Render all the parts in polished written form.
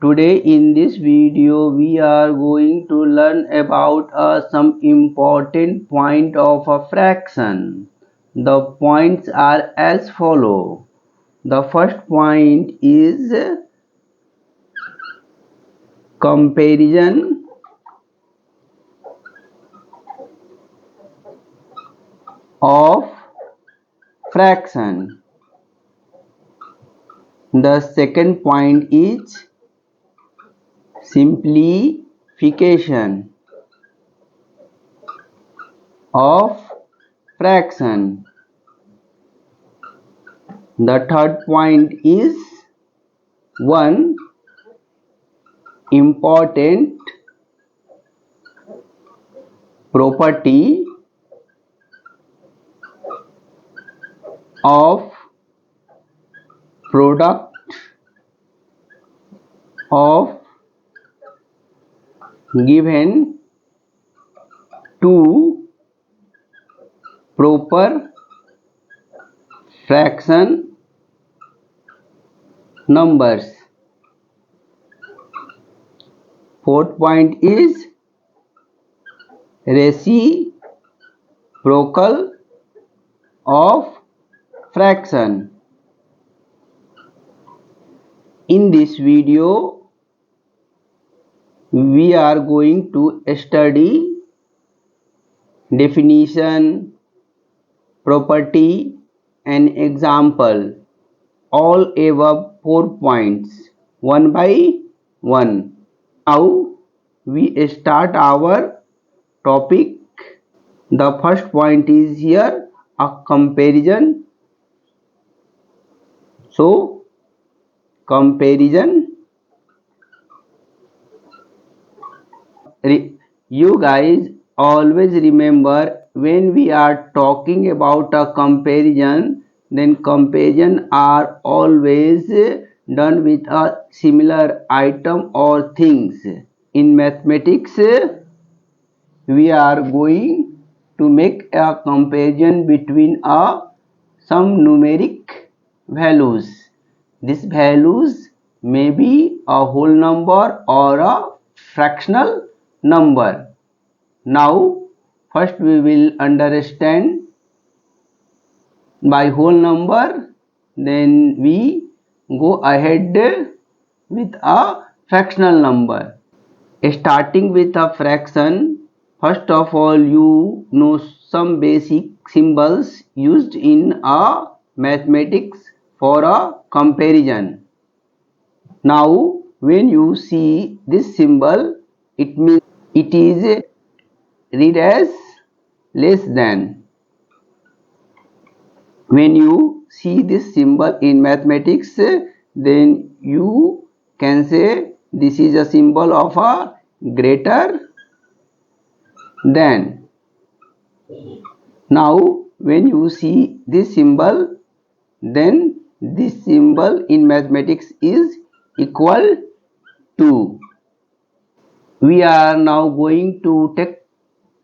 Today in this video we are going to learn about some important point of a fraction. The points are as follow. The first point is comparison of fraction. The second point is simplification of fraction. The third point is one important property of product of given two proper fraction numbers. Fourth point is reciprocal of fraction. In this video we are going to study definition, property and example, all above 4 points, one by one. Now we start our topic. The first point is here a comparison. So comparison, you guys always remember when we are talking about a comparison, then comparison are always done with a similar item or things. In mathematics we are going to make a comparison between some numeric values. These values may be a whole number or a fractional number. Now first we will understand by whole number, then we go ahead with a fractional number. Starting with a fraction, first of all you know some basic symbols used in a mathematics for a comparison. Now when you see this symbol, it means it is read as less than. When you see this symbol in mathematics, then you can say this is a symbol of a greater than. Now when you see this symbol, then this symbol in mathematics is equal to. We are now going to take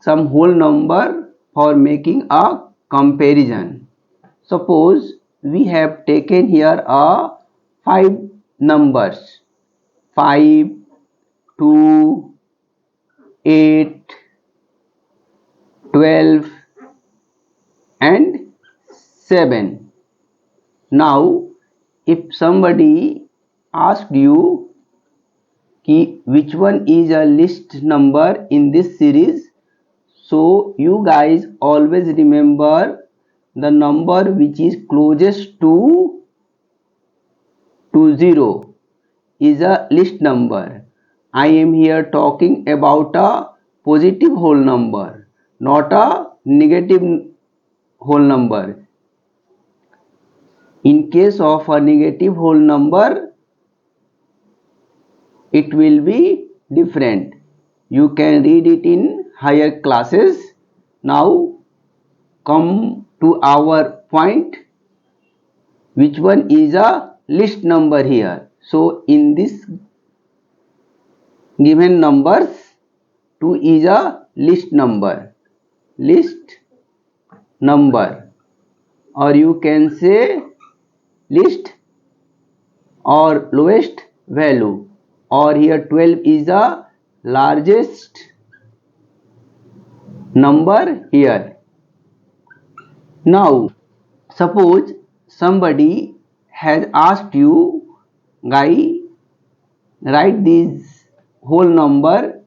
some whole number for making a comparison. Suppose we have taken here 5 numbers, 5, 2, 8, 12 and 7. Now if somebody asked you which one is a least number in this series, so you guys always remember the number which is closest to 0 is a least number. I am here talking about a positive whole number, not a negative whole number. In case of a negative whole number, it will be different. You can read it in higher classes. Now come to our point, which one is a least number here. So in this given numbers, 2 is a least number, or you can say least or lowest value. or here 12 is the largest number here. Now suppose somebody has asked you, guy, write this whole number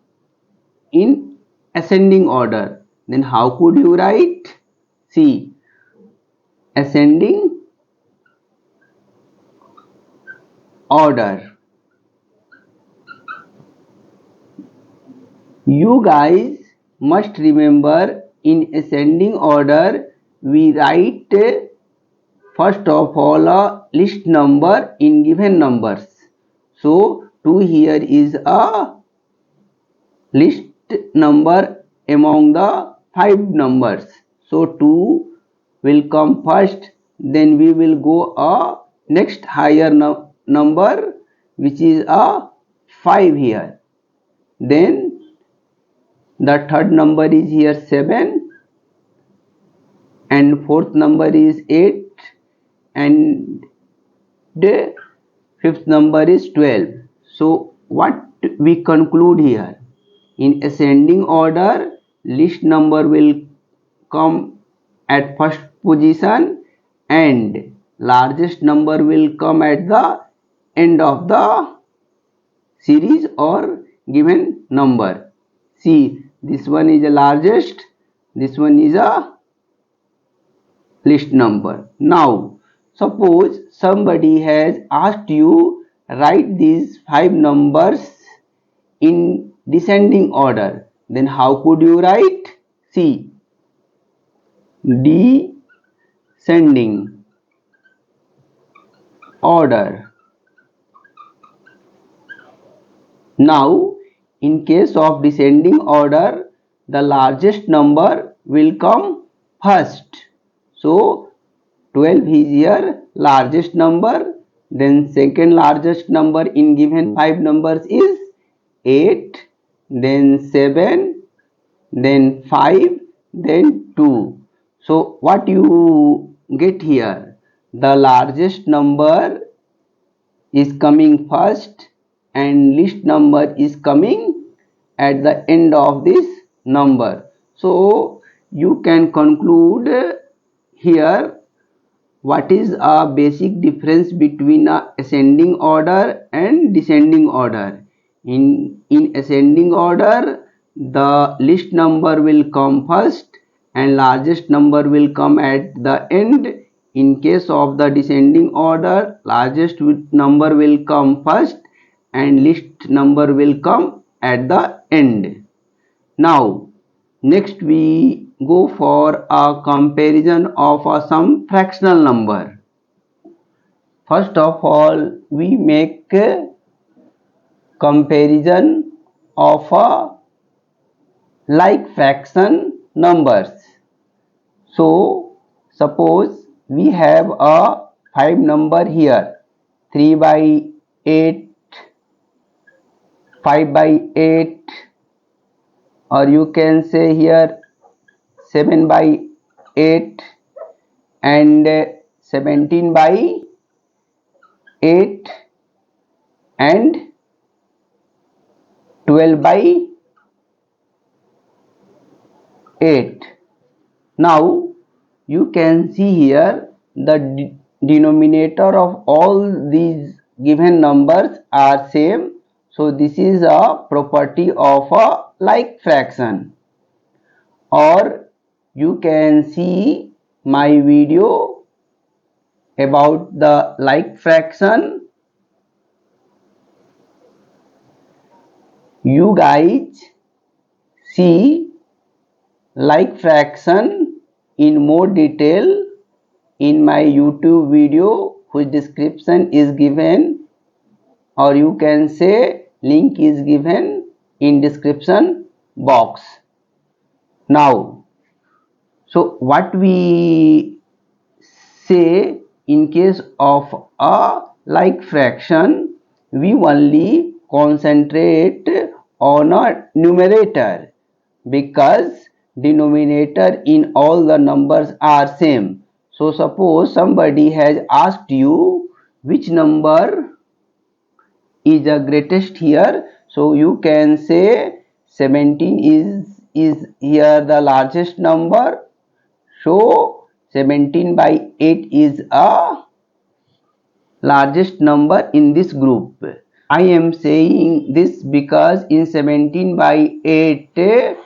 in ascending order. Then how could you write? See, ascending order. You guys must remember, in ascending order we write first of all a list number in given numbers. So 2 here is a list number among the 5 numbers. So 2 will come first, then we will go a next higher number which is a 5 here. Then the third number is here 7, and fourth number is 8, and the fifth number is 12. So what we conclude here? In ascending order, list number will come at first position and largest number will come at the end of the series or given number. See, this one is the largest, this one is a list number. Now suppose somebody has asked you, write these 5 numbers in descending order. Then how could you write? See, descending order. Now in case of descending order, the largest number will come first. So 12 is here largest number, then second largest number in given 5 numbers is 8, then 7, then 5, then 2. So what you get here? The largest number is coming first and least number is coming at the end of this number. So you can conclude here what is a basic difference between a ascending order and descending order. In ascending order, the least number will come first and largest number will come at the end. In case of the descending order, largest number will come first and least number will come at the end. Now next we go for a comparison of some fractional number. First of all, we make a comparison of like fraction numbers. So suppose we have a 5 number here, 3 by 8, 5 by 8, or you can say here 7 by 8 and 17 by 8 and 12 by 8. Now you can see here the denominator of all these given numbers are same. So this is a property of a like fraction. Or you can see my video about the like fraction. You guys see like fraction in more detail in my YouTube video, whose description is given, or you can say link is given in description box. Now, so what we say, in case of a like fraction, we only concentrate on a numerator because denominator in all the numbers are same. So suppose somebody has asked you which number is the greatest here. So you can say 17 is here the largest number. So 17 by 8 is a largest number in this group. I am saying this because in 17 by 8, 8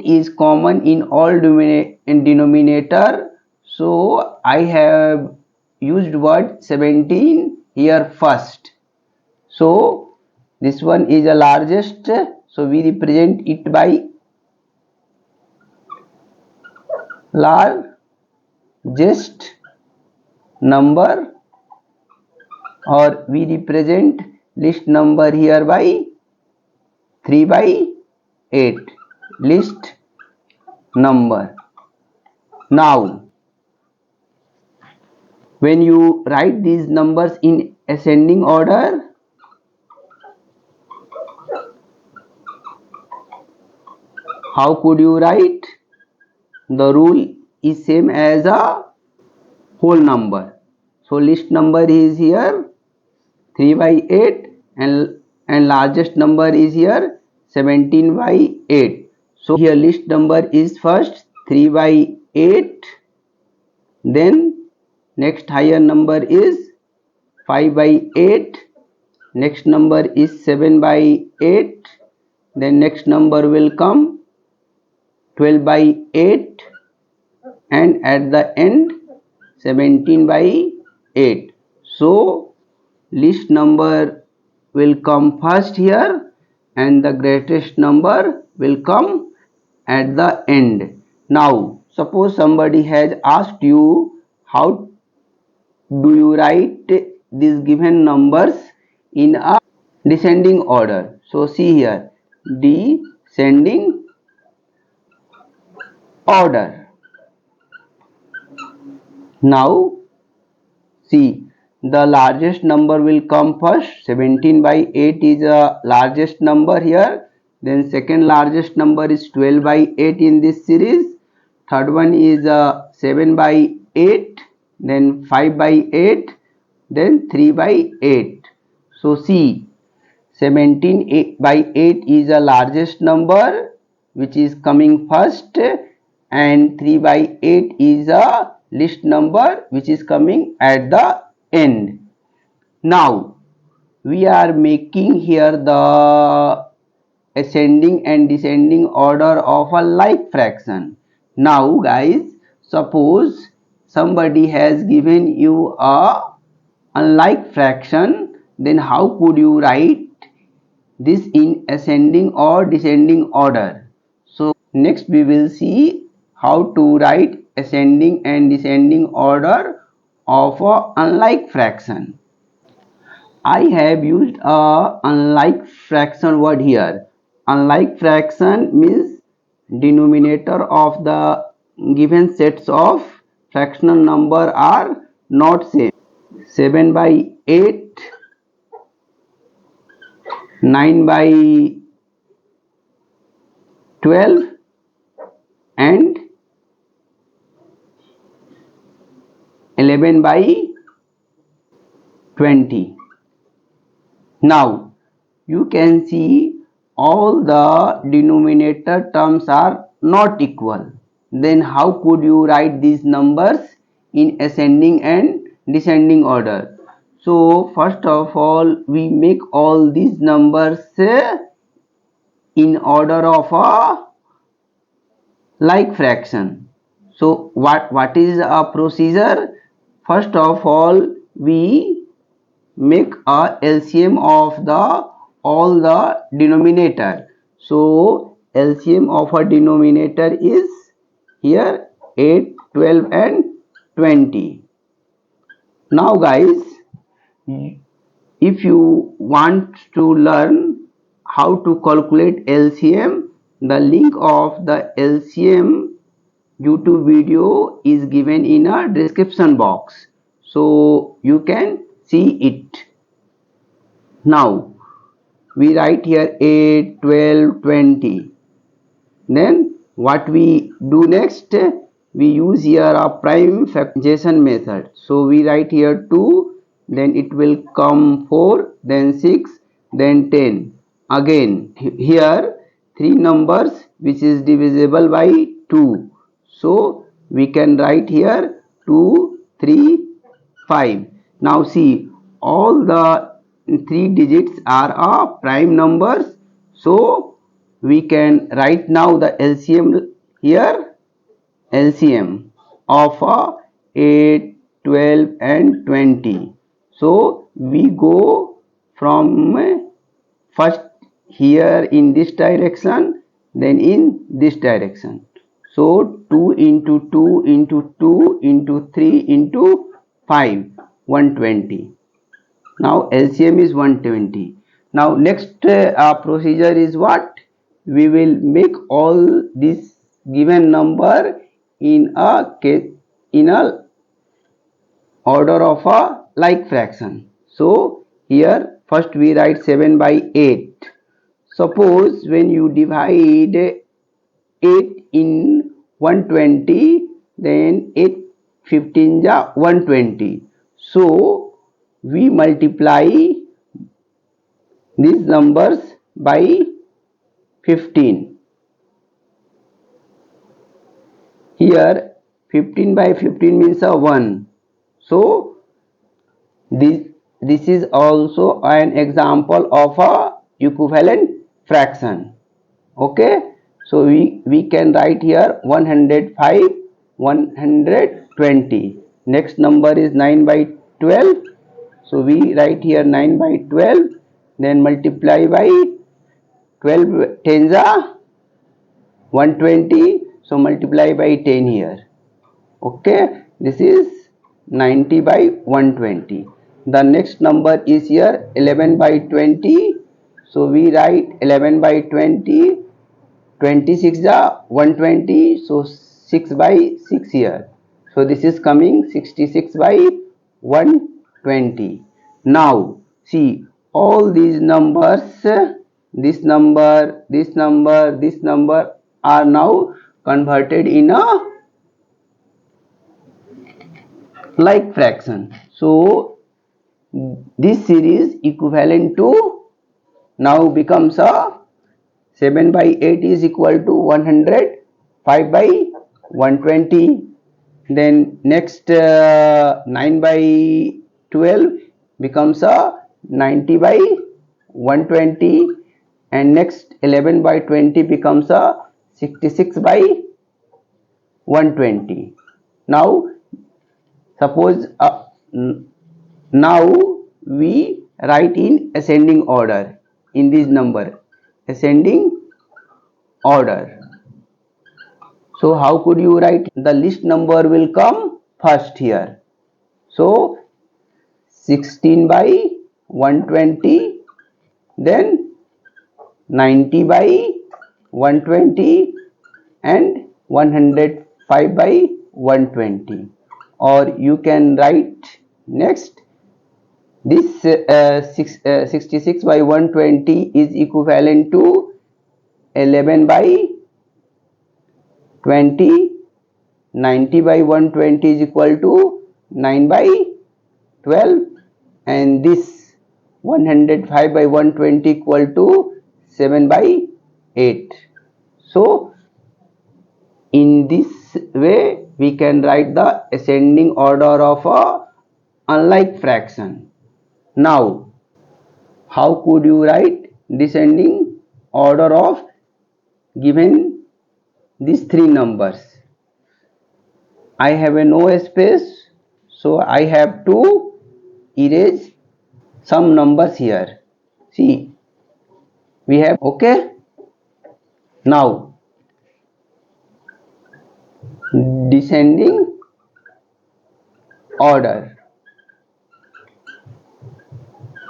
is common in all denominator. So I have used word 17 here first. So this one is the largest. So we represent it by largest number, or we represent list number here by 3 by 8 list number. Now when you write these numbers in ascending order, how could you write? The rule is same as a whole number. So list number is here 3 by 8 and largest number is here 17 by 8. So here list number is first 3 by 8, then next higher number is 5 by 8, next number is 7 by 8, then next number will come 12 by 8, and at the end 17 by 8. So least number will come first here and the greatest number will come at the end. Now suppose somebody has asked you how do you write these given numbers in a descending order. So see here, descending order. Now see, the largest number will come first. 17 by 8 is the largest number here. Then second largest number is 12 by 8 in this series. Third one is 7 by 8. Then 5 by 8. Then 3 by 8. So see, 17 by 8 is the largest number which is coming first, and 3 by 8 is a least number which is coming at the end. Now we are making here the ascending and descending order of a like fraction. Now guys, suppose somebody has given you a unlike fraction, then how could you write this in ascending or descending order? So next we will see how to write ascending and descending order of a unlike fraction. I have used a unlike fraction word here. Unlike fraction means denominator of the given sets of fractional number are not same. 7 by 8, 9 by 12 and 11 by 20. Now you can see all the denominator terms are not equal. Then how could you write these numbers in ascending and descending order? So first of all we make all these numbers in order of a like fraction. So what is a procedure? First of all we make a LCM of the all the denominator. So LCM of a denominator is here 8, 12 and 20. Now guys, if you want to learn how to calculate LCM, the link of the LCM YouTube video is given in a description box, so you can see it. Now we write here 8, 12, 20. Then what we do next? We use here a prime factorization method. So we write here 2, then it will come 4, then 6, then 10. Again here 3 numbers which is divisible by 2. So we can write here 2, 3, 5. Now see, all the 3 digits are prime numbers. So we can write now the LCM here. LCM of 8, 12 and 20. So we go from first here in this direction, then in this direction. So 2 into 2 into 2 into 3 into 5, 120. Now LCM is 120. Now next procedure is what? We will make all this given number in a order of a like fraction. So here first we write 7 by 8. Suppose when you divide 8 in 120, then 8 15 ja 120. So we multiply these numbers by 15. Here 15 by 15 means a 1. So this is also an example of a equivalent fraction. Okay, so we can write here 105, 120. Next number is 9 by 12. So we write here 9 by 12, then multiply by 12 tens are 120. So multiply by 10 here. Okay, this is 90 by 120. The next number is here 11 by 20. So we write 11 by 20. 26 is 120. So 6 by 6 here. So this is coming 66 by 120. Now see all these numbers, this number, this number, this number are now converted in a like fraction. So this series equivalent to now becomes a 7 by 8 is equal to 100, 5 by 120. Then next 9 by 12 becomes a 90 by 120, and next 11 by 20 becomes a 66 by 120. Now suppose now we write in ascending order in this number, ascending order. So how could you write? The least number will come first here. So 16 by 120, then 90 by 120 and 105 by 120. Or you can write next this 66 by 120 is equivalent to 11 by 20, 90 by 120 is equal to 9 by 12, and this 105 by 120 equal to 7 by 8. So in this way we can write the ascending order of a unlike fraction. Now how could you write descending order of given these 3 numbers? I have a no space, so I have to erase some numbers here. See, we have, okay. Now descending order.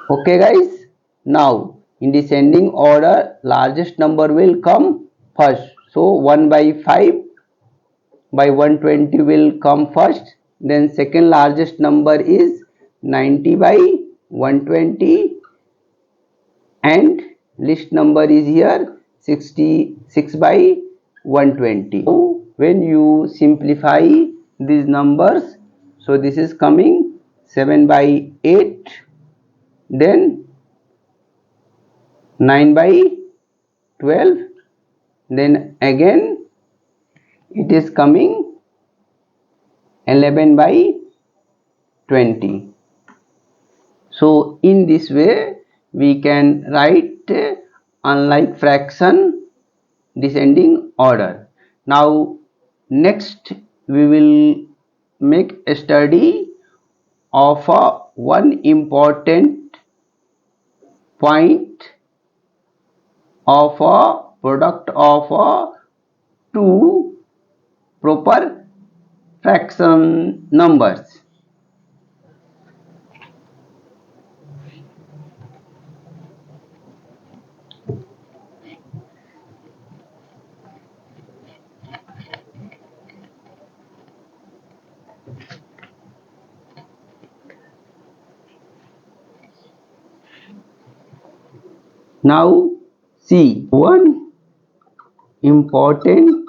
Okay guys, now in descending order largest number will come first. So 1 by 5 by 120 will come first, then second largest number is 90 by 120, and least number is here 66 by 120. When you simplify these numbers, so this is coming 7 by 8, then 9 by 12, then again it is coming 11 by 20. So in this way we can write unlike fraction descending order. Now next we will make a study of one important point of a product of two proper fraction numbers. Now see one important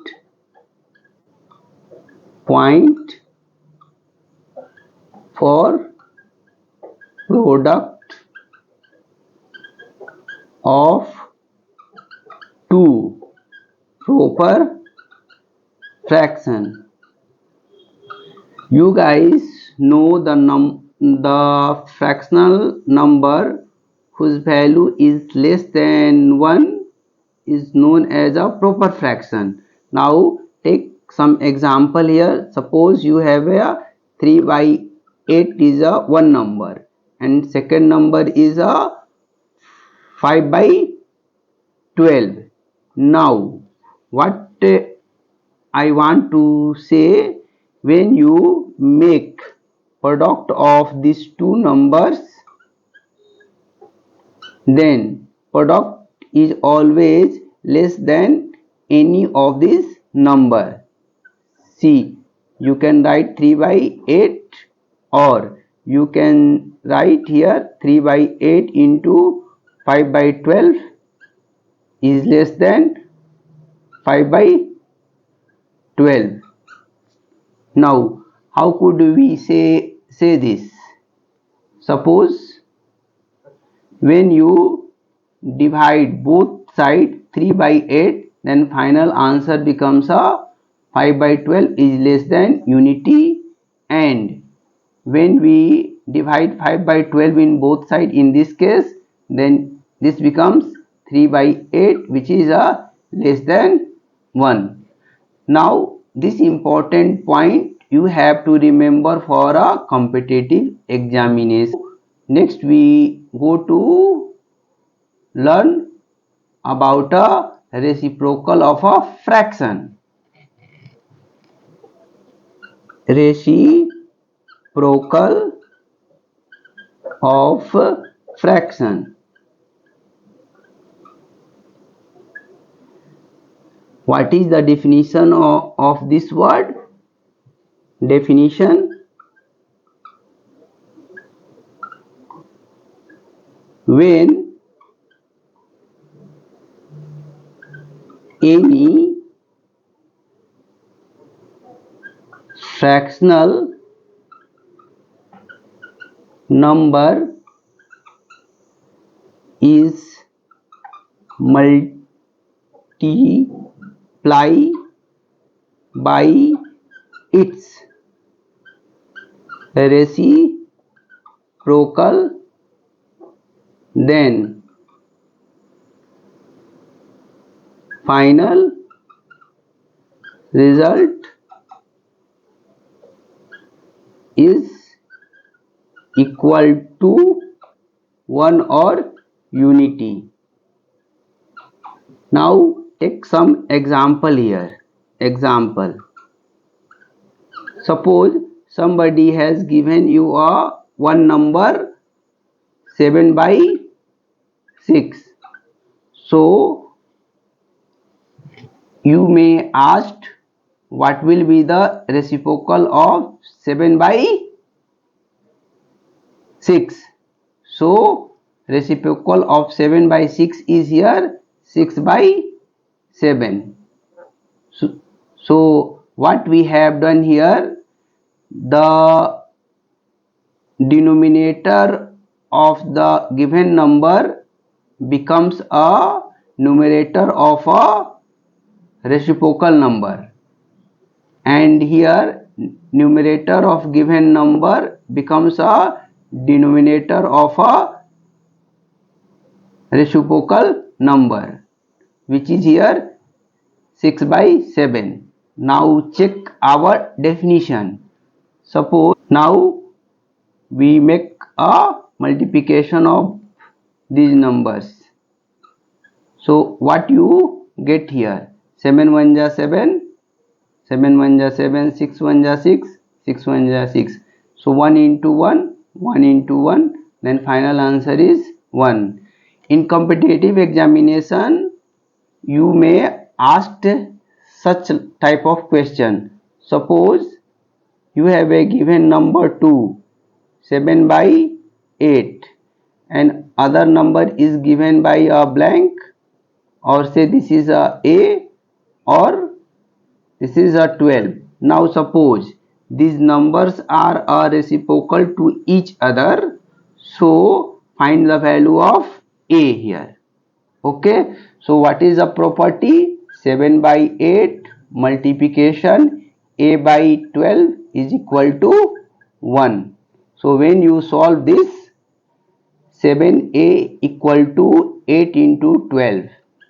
point for product of two proper fraction. You guys know the fractional number whose value is less than 1 is known as a proper fraction. Now take some example here. Suppose you have a 3 by 8 is a one number and second number is a 5 by 12. Now what I want to say, when you make product of these two numbers, then product is always less than any of these number. See, you can write 3 by 8 or you can write here 3 by 8 into 5 by 12 is less than 5 by 12. Now how could we say this? Suppose when you divide both sides 3 by 8, then final answer becomes a 5 by 12 is less than unity, and when we divide 5 by 12 in both sides in this case, then this becomes 3 by 8 which is a less than 1. Now this important point you have to remember for a competitive examination. Next we go to learn about a reciprocal of a fraction. Reciprocal of fraction. What is the definition of this word? Definition: when any fractional number is multiplied by its reciprocal, then final result is equal to 1 or unity. Now take some example here. Example: suppose somebody has given you a one number 7 by 6. So you may ask, what will be the reciprocal of 7 by 6? So reciprocal of 7 by 6 is here 6 by 7. So what we have done here, the denominator of the given number becomes a numerator of a reciprocal number, and here numerator of given number becomes a denominator of a reciprocal number, which is here 6 by 7. Now check our definition. Suppose now we make a multiplication of these numbers. So what you get here? 7 1 ja 7, 7 1 ja 7, 6 1 ja 6, 6 1 ja 6. So 1 into 1, 1 into 1, then final answer is 1. In competitive examination, you may ask such type of question. Suppose you have a given number 2, 7 by 8, and other number is given by a blank, or say this is a or this is a 12. Now suppose these numbers are reciprocal to each other, so find the value of a here. Okay, so what is the property? 7 by 8 multiplication a by 12 is equal to 1. So when you solve this, 7a equal to 8 into 12.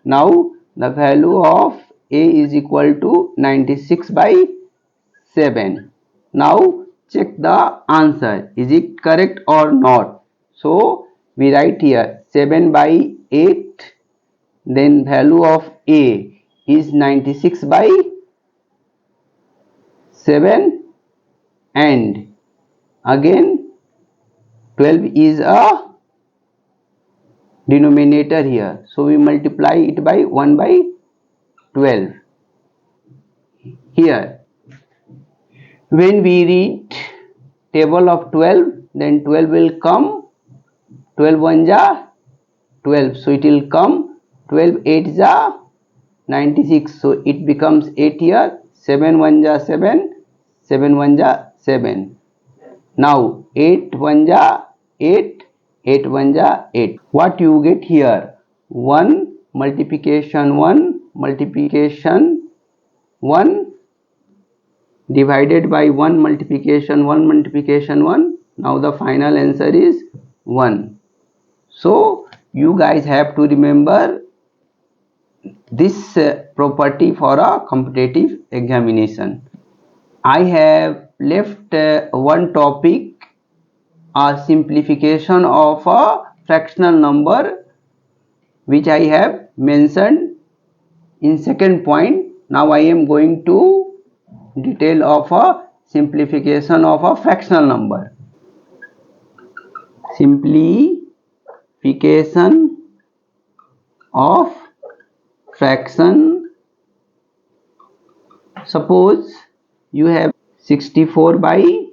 Now the value of a is equal to 96 by 7. Now check the answer. Is it correct or not? So we write here 7 by 8, then value of a is 96 by 7, and again 12 is a denominator here, so we multiply it by 1 by 12. Here when we read table of 12, then 12 will come, 12 1 ja 12, so it will come 12 8 ja 96, so it becomes 8 here. 7 1 ja 7, 7 1 ja 7. Now 8 1 ja 8, 8 1 ja 8. What you get here? 1 multiplication 1 multiplication 1 divided by 1 multiplication 1 multiplication 1. Now the final answer is 1. So you guys have to remember this property for a competitive examination. I have left one topic, a simplification of a fractional number, which I have mentioned in second point. Now I am going to detail of a simplification of a fractional number. Simplification of fraction. Suppose you have 64 by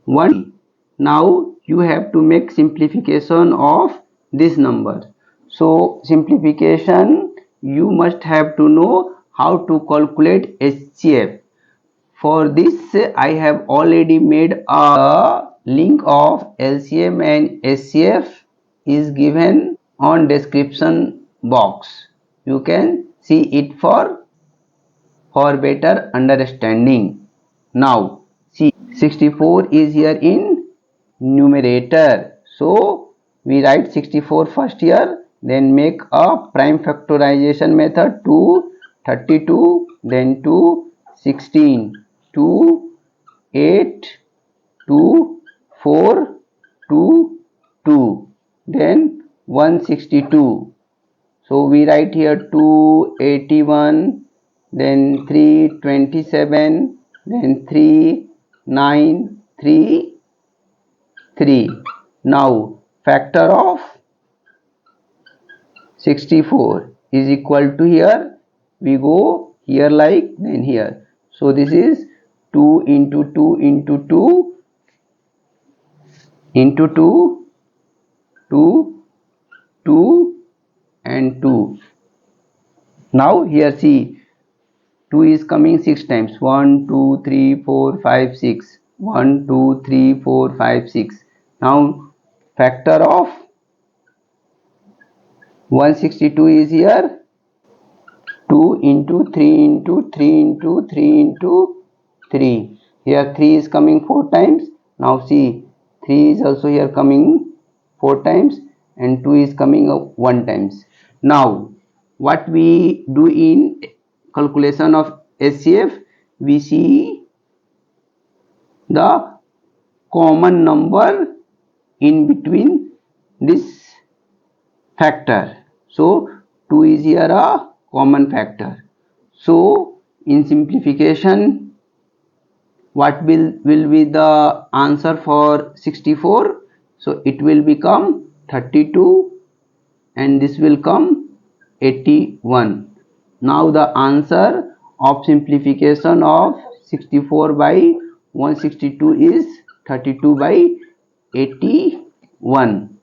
1. Now you have to make simplification of this number. So simplification, you must have to know how to calculate HCF. For this I have already made a link of LCM and HCF is given on description box. You can see it for better understanding. Now see, 64 is here in numerator, so we write 64 first here, then make a prime factorization method to 32, then to 16, to 8, to 4, to 2, then 162. So we write here 281, then 327, then 3933. Now factor of 64 is equal to, here we go here like, then here. So this is 2 into 2 into 2 into 2, 2, 2 and 2. Now here see, 2 is coming 6 times. 1 2 3 4 5 6. 1, 2, 3, 4, 5, 6. Now factor of 162 is here. 2 into 3 into 3 into 3 into 3. Here 3 is coming 4 times. Now see, 3 is also here coming 4 times and 2 is coming 1 times. Now what we do in calculation of HCF, we see the common number in between this factor. So 2 is here a common factor. So in simplification, what will be the answer for 64? So it will become 32 and this will come 81. Now the answer of simplification of 64 by 162 is 32 by 81.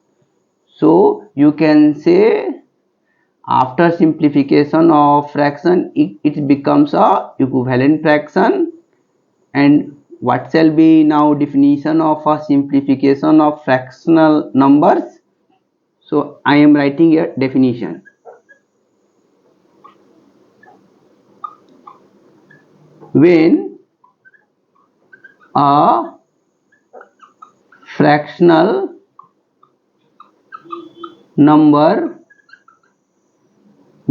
So you can say after simplification of fraction it becomes a equivalent fraction. And what shall be now definition of a simplification of fractional numbers? So I am writing a definition. When a fractional number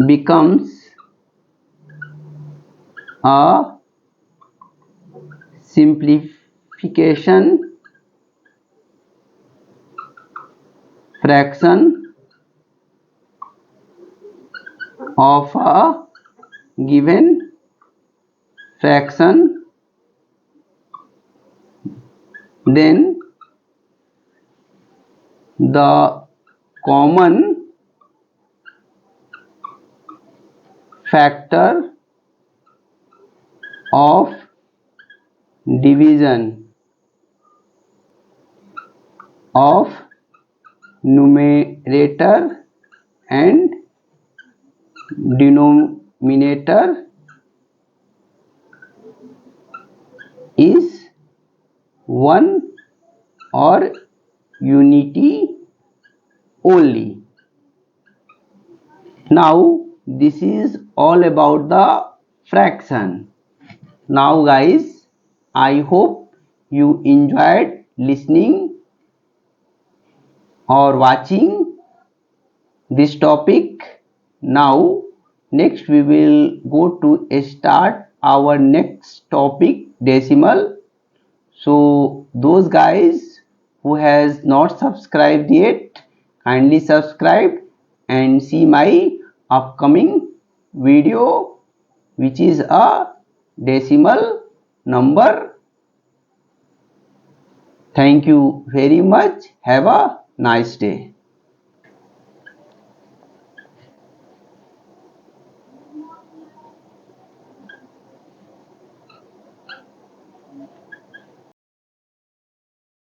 becomes a simplification fraction of a given fraction, then the common factor of division of numerator and denominator is 1 or unity only. Now this is all about the fraction. Now guys, I hope you enjoyed listening or watching this topic. Now next we will go to start our next topic, decimal. So those guys who has not subscribed yet, kindly subscribe and see my upcoming video which is a decimal number. Thank you very much. Have a nice day.